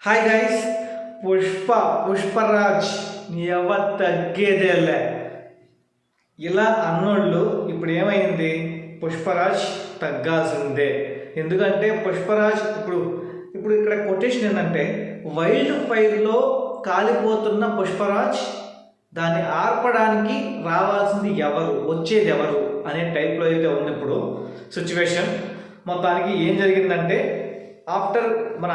Hi guys, Pushparaj ఎవ తగ్గేదేలే ఇలా అన్నోళ్ళు ఇప్పుడు ఏమైంది? పుష్పరాజ్ తగ్గాల్సిందే. ఎందుకంటే పుష్పరాజ్ ఇప్పుడు ఇక్కడ కొటేషన్ ఏంటంటే, వైల్డ్ ఫైర్లో కాలిపోతున్న పుష్పరాజ్ దాన్ని ఆర్పడానికి రావాల్సింది ఎవరు, వచ్చేది ఎవరు అనే టైప్లో అయితే ఉంది ఇప్పుడు సిచ్యువేషన్. మొత్తానికి ఏం జరిగిందంటే, ఆఫ్టర్ మన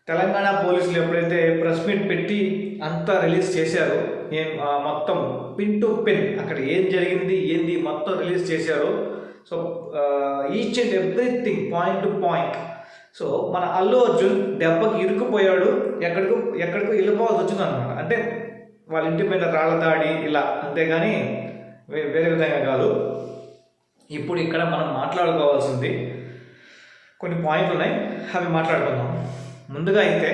తెలంగాణ పోలీసులు ఎప్పుడైతే ప్రెస్ మీట్ పెట్టి అంతా రిలీజ్ చేశారో, మొత్తం పిన్ టు పిన్ అక్కడ ఏం జరిగింది ఏంది మొత్తం రిలీజ్ చేశారో. So each and everything point to point. So మన అల్లు అర్జున్ దెబ్బకి ఇరుక్కుపోయాడు, ఎక్కడికో వెళ్ళిపోవాల్సి వచ్చింది అనమాట. అంటే వాళ్ళ ఇంటి మీద రాళ్ళ దాడి ఇలా, అంతేగాని వేరే విధంగా కాదు. ఇప్పుడు ఇక్కడ మనం మాట్లాడుకోవాల్సింది కొన్ని పాయింట్లు ఉన్నాయి, అవి మాట్లాడుకుందాం. ముందుగా అయితే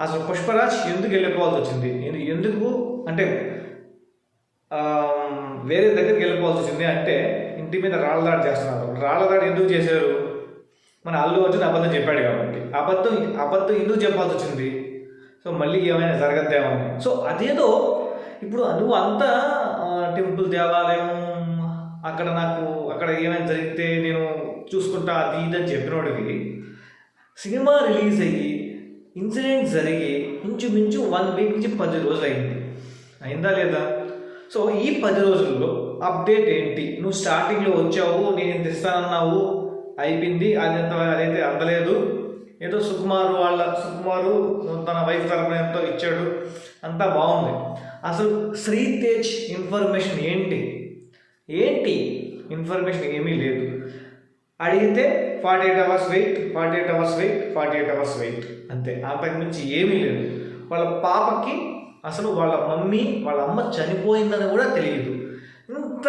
అసలు పుష్పరాజ్ ఎందుకు వెళ్ళిపోవాల్సి వచ్చింది, ఎందుకు అంటే వేరే దగ్గరికి వెళ్ళిపోవాల్సి వచ్చింది అంటే, ఇంటి మీద రాళ్ళదాడి చేస్తున్నారు. రాళ్ళదాడి ఎందుకు చేశారు? మన అల్లు అర్జున్ అబద్ధం చెప్పాడు కాబట్టి. అబద్ధం ఎందుకు చెప్పాల్సి వచ్చింది? సో మళ్ళీ ఏమైనా జరగద్దేమని. సో అదేదో ఇప్పుడు నువ్వు అంతా టెంపుల్ దేవాలయం అక్కడ ఏమైనా జరిగితే నేను చూసుకుంటా అది ఇది అని చెప్పినోడికి, సినిమా రిలీజ్ అయ్యి ఇన్సిడెంట్ జరిగి ఇంచుమించు 1 వీక్ నుంచి 10 రోజులు అయిందా లేదా? సో ఈ 10 రోజుల్లో అప్డేట్ ఏంటి? నువ్వు స్టార్టింగ్లో వచ్చావు, నేను ఇంత ఇస్తానన్నావు, అయిపోయింది, అదైతే అందలేదు. ఏదో సుకుమారు తన వైఫ్ తరపున ఎంతో ఇచ్చాడు, అంతా బాగుంది. అసలు శ్రీతేజ్ ఇన్ఫర్మేషన్ ఏంటి ఇన్ఫర్మేషన్ ఏమీ లేదు. అడిగితే 48 అవర్స్ వెయిట్ అంతే, అంతకు మించి ఏమీ లేదు. వాళ్ళ పాపకి అసలు వాళ్ళ అమ్మ చనిపోయిందని కూడా తెలియదు. ఇంత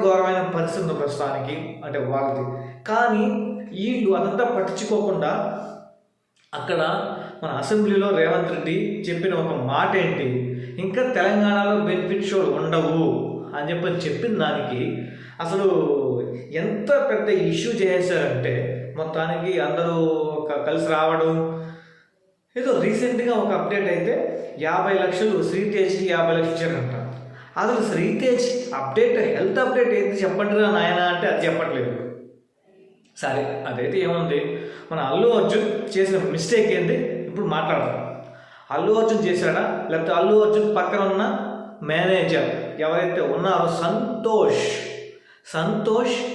ఘోరమైన పరిస్థితి ప్రస్తుతానికి అంటే వాళ్ళది. కానీ వీళ్ళు అదంతా పట్టించుకోకుండా అక్కడ మన అసెంబ్లీలో రేవంత్ రెడ్డి చెప్పిన ఒక మాట ఏంటి, ఇంకా తెలంగాణలో బెనిఫిట్ షోలు ఉండవు అని చెప్పిన దానికి అసలు ఎంత పెద్ద ఇష్యూ చేశారంటే, మొత్తానికి అందరూ కలిసి రావడం. ఏదో రీసెంట్గా ఒక అప్డేట్ అయితే 50 లక్షలు శ్రీతేజ్కి 50 లక్షలు ఇచ్చారంట. అసలు శ్రీతేజ్ హెల్త్ అప్డేట్ ఏంటి చెప్పండి రా నాయన అంటే అది చెప్పట్లేదు. సరే, అదైతే ఏముంది, మన అల్లు అర్జున్ చేసిన మిస్టేక్ ఏంటి ఇప్పుడు మాట్లాడతాం. అల్లు అర్జున్ చేశాడా, లేకపోతే అల్లు అర్జున్ పక్కన ఉన్న మేనేజర్ ఎవరైతే ఉన్నారో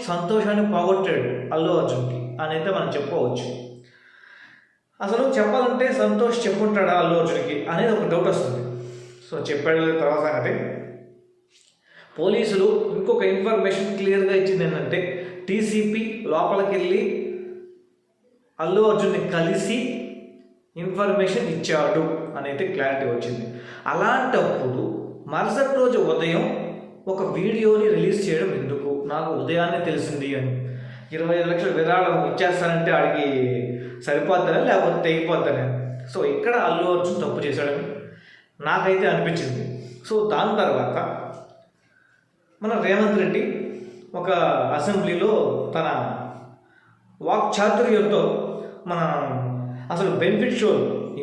సంతోషాన్ని పోగొట్టాడు అల్లు అర్జున్కి అని అయితే మనం చెప్పుకోవచ్చు. అసలు చెప్పాలంటే సంతోష్ చెప్పుంటాడా అల్లు అర్జున్కి అనేది ఒక డౌట్ వస్తుంది. సో చెప్పాడు తర్వాత సంగతి. పోలీసులు ఇంకొక ఇన్ఫర్మేషన్ క్లియర్గా ఇచ్చింది ఏంటంటే, టీసీపీ లోపలికి వెళ్ళి అల్లు అర్జున్ని కలిసి ఇన్ఫర్మేషన్ ఇచ్చాడు అని అయితే క్లారిటీ వచ్చింది. అలాంటప్పుడు మరుసటి రోజు ఉదయం ఒక వీడియోని రిలీజ్ చేయడం ఎందుకు? నాకు ఉదయాన్నే తెలిసింది అని. 25 లక్షల విరాళం ఇచ్చేస్తానంటే ఆడికి సరిపోద్దని లేకపోతే తెగిపోద్దని. సో ఇక్కడ అల్లు అర్జున్ తప్పు చేశాడని నాకైతే అనిపించింది. సో దాని తర్వాత మన రేవంత్ రెడ్డి ఒక అసెంబ్లీలో తన వాక్చాతుర్యంతో అసలు బెనిఫిట్ షో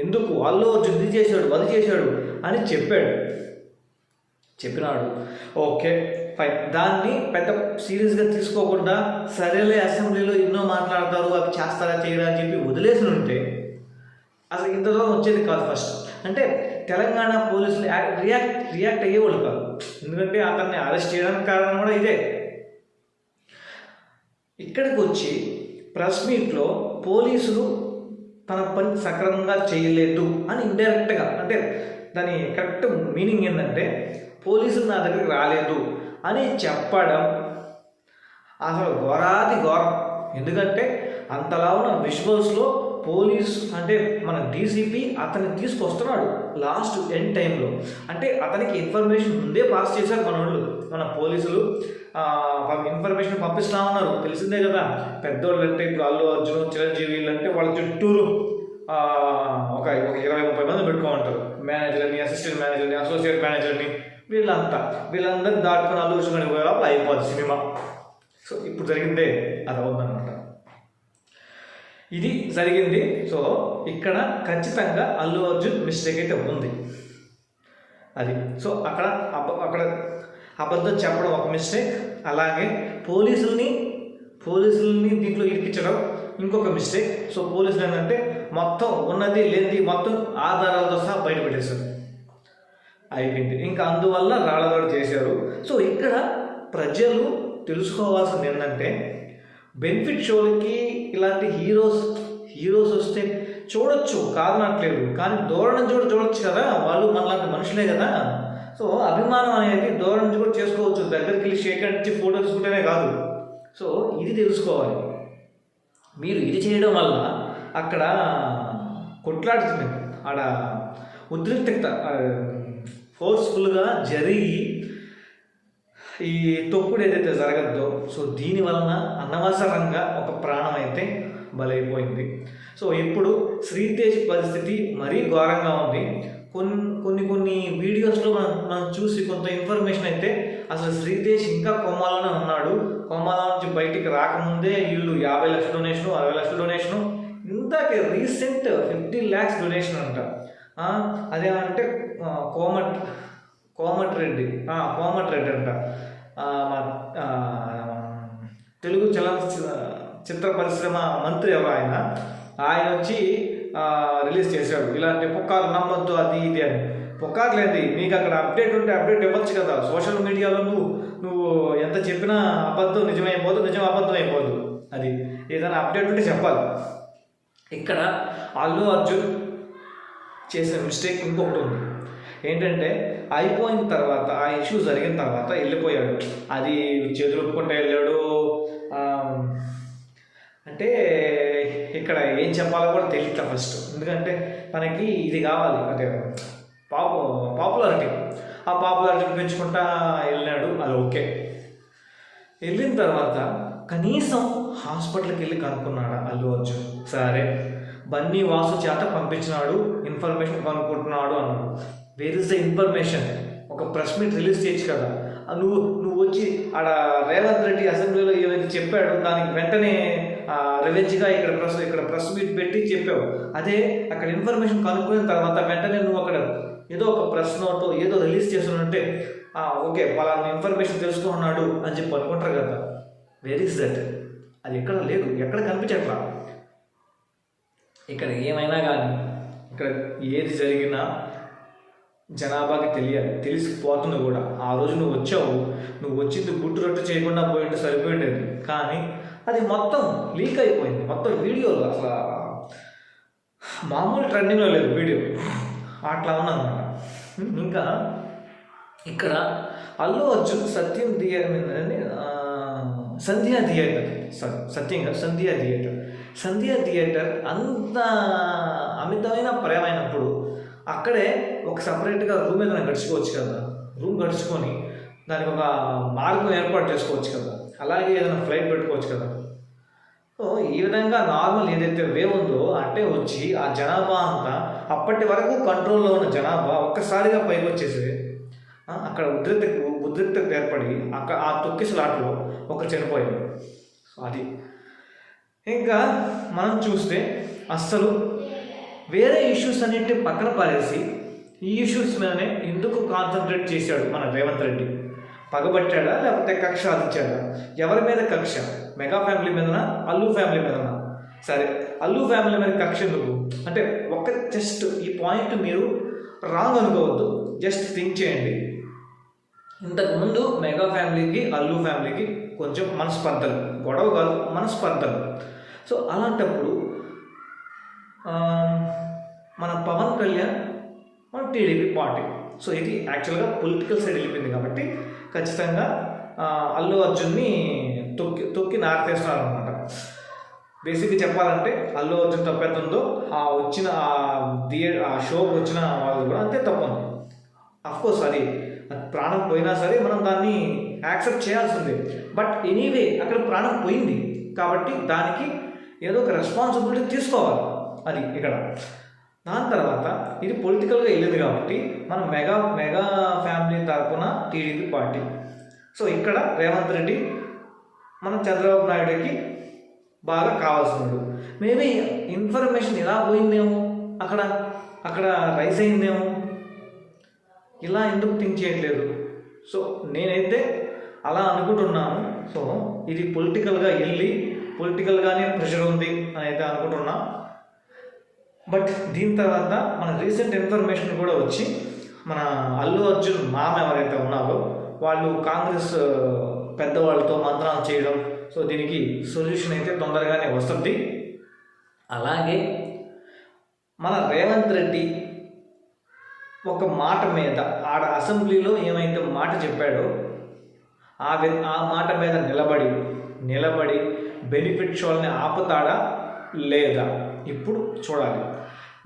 ఎందుకు అల్లు అర్జున్ ఇది చేశాడు అది చేశాడు అని చెప్పినాడు. ఓకే ఫైన్, దాన్ని పెద్ద సీరియస్గా తీసుకోకుండా సరేలే అసెంబ్లీలో ఎన్నో మాట్లాడతారు, అవి చేస్తారా చేయరా అని చెప్పి వదిలేసి ఉంటే అసలు ఇంత దూరం వచ్చేది కాదు. ఫస్ట్ అంటే తెలంగాణ పోలీసులు రియాక్ట్ అయ్యేవాళ్ళు కాదు. ఎందుకంటే అతన్ని అరెస్ట్ చేయడానికి కారణం కూడా ఇదే. ఇక్కడికి వచ్చి ప్రెస్ మీట్లో పోలీసులు తన పని సక్రమంగా చేయలేదు అని ఇండైరెక్ట్గా, అంటే దాని కరెక్ట్ మీనింగ్ ఏంటంటే, పోలీసులు నా దగ్గరికి రాలేదు అని చెప్పడం అసలు ఘోరం. ఎందుకంటే అంతలా ఉన్న విజువల్స్లో పోలీస్ అంటే మన డీసీపీ అతన్ని తీసుకొస్తున్నాడు లాస్ట్ ఎండ్ టైంలో. అంటే అతనికి ఇన్ఫర్మేషన్ ముందే పాస్ చేశారు మన పోలీసులు. ఇన్ఫర్మేషన్ పంపిస్తూ ఉన్నారు. తెలిసిందే కదా, పెద్దోళ్ళు అంటే ఇప్పుడు అల్లు అర్జున్, చిరంజీవి అంటే వాళ్ళ చుట్టూరు ఒక 20-30 మంది పెట్టుకోమంటారు. మేనేజర్ని, అసిస్టెంట్ మేనేజర్ని, అసోసియేట్ మేనేజర్ని, వీళ్ళందరూ దాటుకుని అల్లు అర్జున్ పోయే లోపల అయిపోద్ది సినిమా. సో ఇప్పుడు జరిగిందే అది అవుతుందన్నమాట. ఇది జరిగింది. సో ఇక్కడ ఖచ్చితంగా అల్లు అర్జున్ మిస్టేక్ అయితే ఉంది. అది సో అక్కడ అబద్ధం చెప్పడం ఒక మిస్టేక్, అలాగే పోలీసుల్ని దీంట్లో ఇరికించడం ఇంకొక మిస్టేక్. సో పోలీసులు ఏంటంటే మొత్తం ఉన్నది లేనిది మొత్తం ఆధారాలతో సహా బయటపెట్టేశారు, అయిపోయింది. ఇంకా అందువల్ల రాళ్ళదాడి చేశారు. సో ఇక్కడ ప్రజలు తెలుసుకోవాల్సింది ఏంటంటే బెనిఫిట్ షోలకి ఇలాంటి హీరోస్ వస్తే చూడొచ్చు, కాదనట్లేదు, కానీ దూరం నుంచి కూడా చూడొచ్చు కదా, వాళ్ళు మనలాంటి మనుషులే కదా. సో అభిమానం అనేది దూరం నుంచి కూడా చేసుకోవచ్చు, దగ్గరికి వెళ్ళి షేక్ హ్యాండ్ ఇచ్చి ఫోటో తీసుకుంటేనే కాదు. సో ఇది తెలుసుకోవాలి. మీరు ఇది చేయడం వల్ల అక్కడ కొట్లాడుతుంది, ఆడ ఉద్రిక్తత ఫోర్స్ఫుల్గా జరిగి ఈ తొక్కుడు ఏదైతే జరగద్దో, సో దీని వలన అనవసరంగా ఒక ప్రాణం అయితే బలైపోయింది. సో ఇప్పుడు శ్రీతేజ్ పరిస్థితి మరీ ఘోరంగా ఉంది. కొన్ని వీడియోస్లో మనం చూసి కొంత ఇన్ఫర్మేషన్ అయితే అసలు శ్రీతేజ్ ఇంకా కోమాలోనే ఉన్నాడు, కోమాలో నుంచి బయటికి రాకముందే వీళ్ళు 50 లక్షల డొనేషను, 60 లక్షల డొనేషను, ఇందాక రీసెంట్ 50 lakhs డొనేషన్ అంట. అదేమంటే కోమటి రెడ్డి అంట, తెలుగు చిత్ర పరిశ్రమ మంత్రి ఎవరు ఆయన వచ్చి రిలీజ్ చేశాడు ఇలాంటి పుకార్లు నమ్మొద్దు అది ఇది అని. పుకార్లేంటి, మీకు అక్కడ అప్డేట్ ఉంటే అప్డేట్ ఇవ్వచ్చు కదా. సోషల్ మీడియాలో నువ్వు ఎంత చెప్పినా అబద్ధం నిజమైపోదు, నిజం అబద్ధం అయిపోదు. అది ఏదైనా అప్డేట్ ఉంటే చెప్పాలి. ఇక్కడ అల్లు అర్జున్ చేసిన మిస్టేక్ ఇంకొకటి ఉంది. ఏంటంటే అయిపోయిన తర్వాత, ఆ ఇష్యూ జరిగిన తర్వాత వెళ్ళిపోయాడు. అది చేతులు ఒప్పుకుంటే వెళ్ళాడు. అంటే ఇక్కడ ఏం చెప్పాలో కూడా తెలియట్లా ఫస్ట్. ఎందుకంటే తనకి ఇది కావాలి, అంటే పాపులారిటీ. ఆ పాపులారిటీని పెంచుకుంటా వెళ్ళినాడు, అది ఓకే. వెళ్ళిన తర్వాత కనీసం హాస్పిటల్కి వెళ్ళి కనుక్కున్నాడా అల్లు అర్జున్? సరే, బన్నీ వాసు చేత పంపించినాడు, ఇన్ఫర్మేషన్ కనుక్కుంటున్నాడు అన్నాడు. Where is the information? ఒక ప్రెస్ మీట్ రిలీజ్ చేయొచ్చు కదా. నువ్వు వచ్చి ఆడ రేవంత్ రెడ్డి అసెంబ్లీలో ఏదైతే చెప్పాడు దానికి వెంటనే రివెంజ్గా ఇక్కడ ప్రెస్ మీట్ పెట్టి చెప్పావు. అదే అక్కడ ఇన్ఫర్మేషన్ కనుక్కున్న తర్వాత వెంటనే నువ్వు అక్కడ ఏదో ఒక ప్రెస్ నోట్ ఏదో రిలీజ్ చేస్తున్నట్టే ఓకే పలానా ఇన్ఫర్మేషన్ తెలుసుకున్నాడు అని చెప్పి అనుకుంటారు కదా. Where is that? అది ఎక్కడ లేదు, ఎక్కడ కనిపించట్లా. ఇక్కడ ఏమైనా కానీ ఇక్కడ ఏది జరిగినా జనాభాకి తెలియాలి, తెలిసిపోతుంది కూడా. ఆ రోజు నువ్వు వచ్చింది గుట్టు రొట్టు చేయకుండా పోయింటే సరిపోయిండేది, కానీ అది మొత్తం లీక్ అయిపోయింది. మొత్తం వీడియోలు అసలు మామూలు ట్రెండింగ్లో లేదు వీడియో, అట్లా ఉందన్నమాట. ఇంకా ఇక్కడ అల్లు అర్జున్ సంధ్యా థియేటర్ అంత అమితమైన ప్రేమైనప్పుడు అక్కడే ఒక సపరేట్గా రూమ్ ఏదైనా గడుచుకోవచ్చు కదా. రూమ్ గడుచుకొని దానికి ఒక మార్గం ఏర్పాటు చేసుకోవచ్చు కదా. అలాగే ఏదైనా ఫ్లైట్ పెట్టుకోవచ్చు కదా. సో ఈ విధంగా నార్మల్ ఏదైతే వే ఉందో అంటే వచ్చి ఆ జనాభా అంతా అప్పటి వరకు కంట్రోల్లో ఉన్న జనాభా ఒక్కసారిగా పైకి వచ్చేసి అక్కడ ఉద్రిక్తత ఏర్పడి అక్కడ ఆ తొక్కిసలాటలో ఒకరు చనిపోయారు. సో అది ఇంకా మనం చూస్తే అస్సలు వేరే ఇష్యూస్ అన్నింటి పక్కన పారేసి ఈ ఇష్యూస్ మీదనే ఎందుకు కాన్సన్ట్రేట్ చేశాడు మన రేవంత్ రెడ్డి? పగబట్టాడా లేకపోతే కక్ష సాధించాడా? ఎవరి మీద కక్ష? మెగా ఫ్యామిలీ మీదనా, అల్లు ఫ్యామిలీ మీదనా? సరే, అల్లు ఫ్యామిలీ మీద కక్ష ఎందుకు అంటే జస్ట్ ఈ పాయింట్ మీరు రాంగ్ అనుకోవద్దు, జస్ట్ థింక్ చేయండి. ఇంతకుముందు మెగా ఫ్యామిలీకి అల్లు ఫ్యామిలీకి కొంచెం మనస్పర్ధలు, గొడవ కాదు మనస్పర్ధలు. సో అలాంటప్పుడు మన పవన్ కళ్యాణ్ మన టీడీపీ పార్టీ, సో ఇది యాక్చువల్గా పొలిటికల్ సైడ్ వెళ్ళిపోయింది కాబట్టి ఖచ్చితంగా అల్లు అర్జున్ని తొక్కి నారతేస్తున్నారు అనమాట. బేసిక్గా చెప్పాలంటే అల్లు అర్జున్ తప్పెంతుందో వచ్చిన ఆ షోకి వచ్చిన వాళ్ళు కూడా అంతే తప్పుంది. అఫ్కోర్స్ అది ప్రాణం పోయినా సరే మనం దాన్ని యాక్సెప్ట్ చేయాల్సిందే. బట్ ఎనీవే అక్కడ ప్రాణం పోయింది కాబట్టి దానికి ఏదో ఒక రెస్పాన్సిబిలిటీ తీసుకోవాలి. అది ఇక్కడ దాని తర్వాత ఇది పొలిటికల్గా వెళ్ళింది కాబట్టి మనం మెగా ఫ్యామిలీ తరఫున టీడీపీ పార్టీ. సో ఇక్కడ రేవంత్ రెడ్డి మన చంద్రబాబు నాయుడుకి బాగా కావాల్సినాడు. మేబీ ఇన్ఫర్మేషన్ ఇలా పోయిందేమో, అక్కడ అక్కడ రైస్ అయిందేమో, ఇలా ఎందుకు థింక్ చేయట్లేదు? సో నేనైతే అలా అనుకుంటున్నాను. సో ఇది పొలిటికల్గా వెళ్ళి పొలిటికల్గానే ప్రెషర్ ఉంది అని అయితే అనుకుంటున్నా. బట్ దీని తర్వాత మన రీసెంట్ ఇన్ఫర్మేషన్ కూడా వచ్చి మన అల్లు అర్జున్ మామ ఎవరైతే ఉన్నారో వాళ్ళు కాంగ్రెస్ పెద్దవాళ్ళతో మంత్రాలు చేయడం, సో దీనికి సొల్యూషన్ అయితే తొందరగానే వస్తుంది. అలాగే మన రేవంత్ రెడ్డి ఒక మాట మీద ఆడ అసెంబ్లీలో ఏమైతే మాట చెప్పాడో ఆ మాట మీద నిలబడి బెనిఫిట్ షోల్ని ఆపుతాడా లేదా ఇప్పుడు చూడాలి.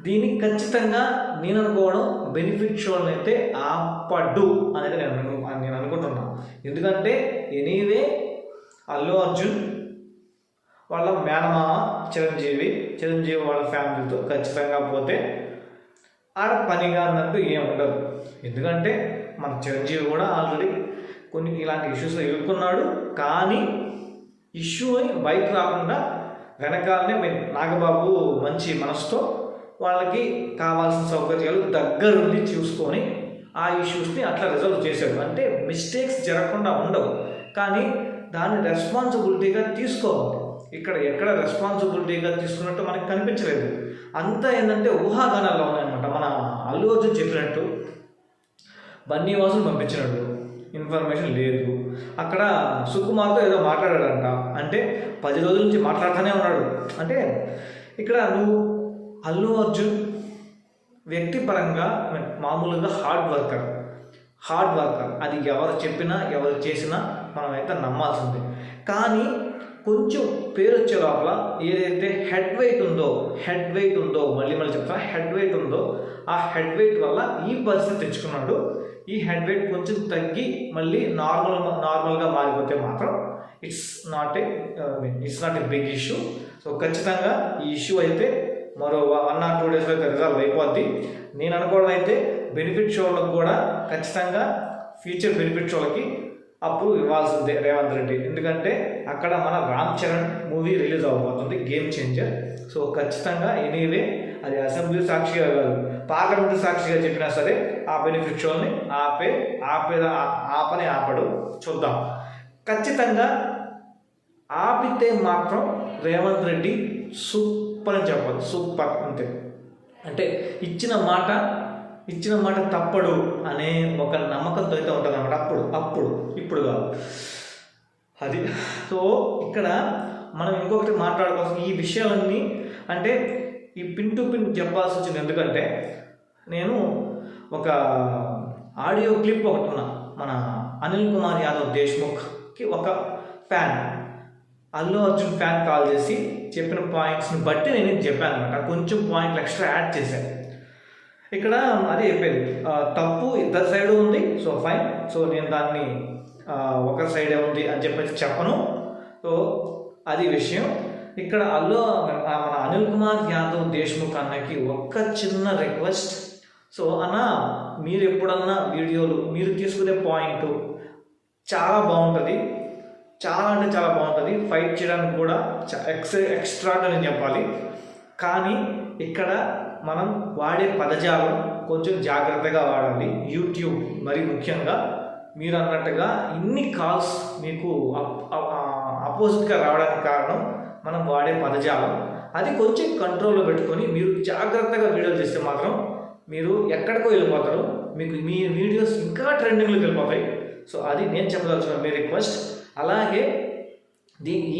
దీనికి ఖచ్చితంగా నేను అనుకోవడం బెనిఫిట్ షోల్ని అయితే ఆపడ్డు అనేది నేను అనుకుంటున్నాను. ఎందుకంటే ఎనీవే అల్లు అర్జున్ వాళ్ళ మేనమామ చిరంజీవి వాళ్ళ ఫ్యామిలీతో ఖచ్చితంగా పోతే ఆడ పనిగా అన్నట్టు ఏముండదు. ఎందుకంటే మన చిరంజీవి కూడా ఆల్రెడీ కొన్ని ఇలాంటి ఇష్యూస్లో ఎదుర్కొన్నాడు. కానీ ఇష్యూ అని బయట రాకుండా వెనకాలనే నాగబాబు మంచి మనసుతో వాళ్ళకి కావాల్సిన సౌకర్యాలు దగ్గరుండి చూసుకొని ఆ ఇష్యూస్ని అట్లా రిజల్వ్ చేశాడు. అంటే మిస్టేక్స్ జరగకుండా ఉండవు, కానీ దాన్ని రెస్పాన్సిబిలిటీగా తీసుకోవాలి. ఇక్కడ ఎక్కడ రెస్పాన్సిబిలిటీగా తీసుకున్నట్టు మనకు కనిపించలేదు. అంతా ఏంటంటే ఊహాగానాల్లో ఉన్నాయన్నమాట. మన అల్లు అర్జున్ చెప్పినట్టు బన్నీవాసును పంపించినట్టు ఇన్ఫర్మేషన్ లేదు. అక్కడ సుకుమార్తో ఏదో మాట్లాడాడంట, అంటే 10 రోజుల నుంచి మాట్లాడుతూనే ఉన్నాడు. అంటే ఇక్కడ నువ్వు అల్లు అర్జున్ వ్యక్తిపరంగా మామూలుగా హార్డ్ వర్కర్, అది ఎవరు చెప్పినా ఎవరు చేసినా మనమైతే నమ్మాల్సిందే. కానీ కొంచెం పేరు వచ్చే లోపల ఏదైతే హెడ్ వెయిట్ ఉందో మళ్ళీ చెప్తా, హెడ్ వెయిట్ ఉందో ఆ హెడ్ వెయిట్ వల్ల ఈ పరిస్థితి తెచ్చుకున్నాడు. ఈ హెడ్ వెయిట్ కొంచెం తగ్గి మళ్ళీ నార్మల్గా మారిపోతే మాత్రం it's not a big issue. So ఖచ్చితంగా ఈ ఇష్యూ అయితే మరో 1 or 2 డేస్లో అయితే రిజాల్వ్ అయిపోద్ది. నేను అనుకోవడం అయితే బెనిఫిట్ షోలకు కూడా ఖచ్చితంగా ఫ్యూచర్ బెనిఫిట్ షోలకి అప్పుడు ఇవ్వాల్సిందే రేవంత్ రెడ్డి. ఎందుకంటే అక్కడ మన రామ్ చరణ్ మూవీ రిలీజ్ అవ్వబోతుంది, గేమ్ చేంజర్. సో ఖచ్చితంగా ఎనీవే అది అసెంబ్లీ సాక్షిగా కాదు, పార్లమెంటు సాక్షిగా చెప్పినా సరే ఆ బెనిఫిట్ షోని ఆపడు. చూద్దాం. ఖచ్చితంగా ఆపితే మాత్రం రేవంత్ రెడ్డి సూపర్ అని చెప్పాలి, సూపర్ అంతే. అంటే ఇచ్చిన మాట తప్పడు అనే ఒక నమ్మకంతో అయితే ఉంటుంది అన్నమాట. అప్పుడు ఇప్పుడు కాదు అది. సో ఇక్కడ మనం ఇంకొకటి మాట్లాడుకోవాల్సిన ఈ విషయాలన్నీ అంటే ఈ పిన్ టు పిన్ చెప్పాల్సి వచ్చింది. ఎందుకంటే నేను ఒక ఆడియో క్లిప్ ఒకటి ఉన్నా, మన అనిల్ కుమార్ యాదవ్ దేశ్ముఖ్కి ఒక fan, Allu Arjun fan call చేసి చెప్పిన పాయింట్స్ని బట్టి నేను చెప్పాను అనమాట. కొంచెం పాయింట్లు ఎక్స్ట్రా యాడ్ చేశాను. ఇక్కడ అదే చెప్పేది, తప్పు ఇద్దరు సైడు ఉంది, సో ఫైన్. సో నేను దాన్ని ఒకరి సైడే ఉంది అని చెప్పేసి చెప్పను. సో అది విషయం. ఇక్కడ మన అనిల్ కుమార్ యాదవ్ దేశ్ముఖ్ అన్నకి ఒక్క చిన్న రిక్వెస్ట్. సో అన్న, మీరు ఎప్పుడన్నా వీడియోలు మీరు తీసుకునే పాయింట్ చాలా బాగుంటుంది, చాలా అంటే చాలా బాగుంటుంది, ఫైట్ చేయడానికి కూడా ఎక్స్ట్రా అని చెప్పాలి. కానీ ఇక్కడ మనం వాడే పదజాలం కొంచెం జాగ్రత్తగా వాడాలి. యూట్యూబ్ మరి ముఖ్యంగా మీరు అన్నట్టుగా ఇన్ని కాల్స్ మీకు అపోజిట్గా రావడానికి కారణం మనం వాడే పదజాలం. అది కొంచెం కంట్రోల్లో పెట్టుకొని మీరు జాగ్రత్తగా వీడియోలు చేస్తే మాత్రం మీరు ఎక్కడికో వెళ్ళిపోతారు, మీకు మీ వీడియోస్ ఇంకా ట్రెండింగ్లోకి వెళ్ళిపోతాయి. సో అది నేను చెప్పదలుచుకున్న మీ రిక్వెస్ట్. అలాగే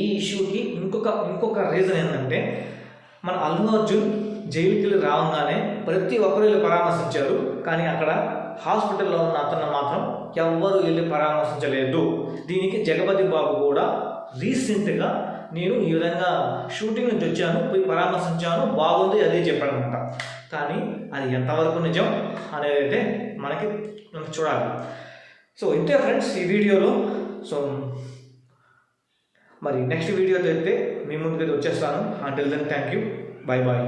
ఈ ఇష్యూకి ఇంకొక రీజన్ ఏంటంటే, మన అల్లు అర్జున్ జైలుకి వెళ్ళి రాగానే ప్రతి ఒక్కరు వెళ్ళి పరామర్శించారు, కానీ అక్కడ హాస్పిటల్లో ఉన్న అతను మాత్రం ఎవ్వరూ వెళ్ళి పరామర్శించలేదు. దీనికి జగపతి బాబు కూడా రీసెంట్గా నేను ఈ విధంగా షూటింగ్ నుంచి వచ్చాను, పోయి పరామర్శించాను, బాగుంది అదే చెప్పాడనమాట. కానీ అది ఎంతవరకు నిజం అనేది అయితే మనకి చూడాలి. సో ఇంతే ఫ్రెండ్స్ ఈ వీడియోలో. సో మరి నెక్స్ట్ వీడియోతో అయితే మీ ముందుకైతే వచ్చేస్తాను. Until then thank you, bye bye.